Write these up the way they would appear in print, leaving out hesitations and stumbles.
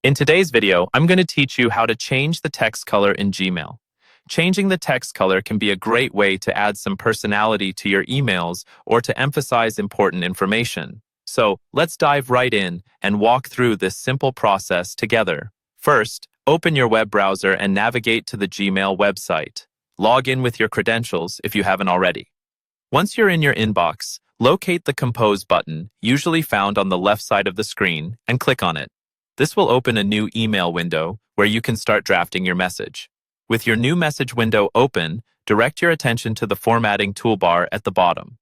In today's video, I'm going to teach you how to change the text color in Gmail. Changing the text color can be a great way to add some personality to your emails or to emphasize important information. So let's dive right in and walk through this simple process together. First, open your web browser and navigate to the Gmail website. Log in with your credentials if you haven't already. Once you're in your inbox, locate the Compose button, usually found on the left side of the screen, and click on it. This will open a new email window where you can start drafting your message. With your new message window open, direct your attention to the formatting toolbar at the bottom.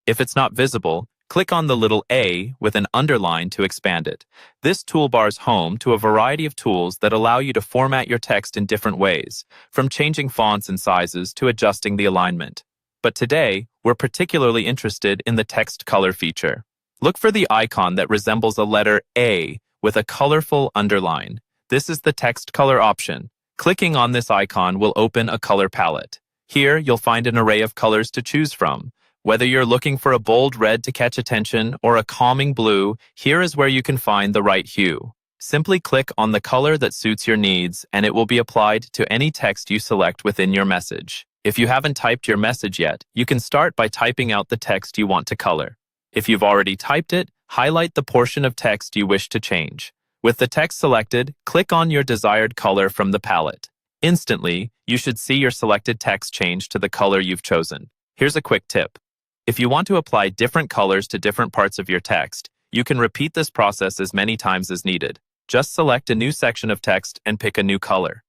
If it's not visible, click on the little A with an underline to expand it. This toolbar's home to a variety of tools that allow you to format your text in different ways, from changing fonts and sizes to adjusting the alignment. But today, we're particularly interested in the text color feature. Look for the icon that resembles a letter A with a colorful underline. This is the text color option. Clicking on this icon will open a color palette. Here, you'll find an array of colors to choose from. Whether you're looking for a bold red to catch attention or a calming blue, here is where you can find the right hue. Simply click on the color that suits your needs, and it will be applied to any text you select within your message. If you haven't typed your message yet, you can start by typing out the text you want to color. If you've already typed it, highlight the portion of text you wish to change. With the text selected, click on your desired color from the palette. Instantly, you should see your selected text change to the color you've chosen. Here's a quick tip. If you want to apply different colors to different parts of your text, you can repeat this process as many times as needed. Just select a new section of text and pick a new color.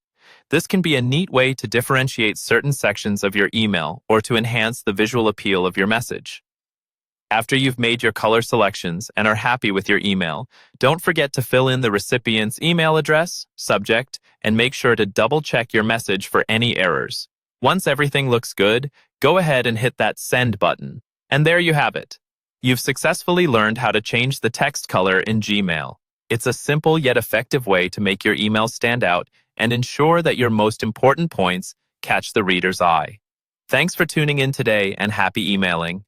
This can be a neat way to differentiate certain sections of your email or to enhance the visual appeal of your message. After you've made your color selections and are happy with your email, don't forget to fill in the recipient's email address, subject, and make sure to double-check your message for any errors. Once everything looks good, go ahead and hit that Send button. And there you have it. You've successfully learned how to change the text color in Gmail. It's a simple yet effective way to make your emails stand out and ensure that your most important points catch the reader's eye. Thanks for tuning in today and happy emailing.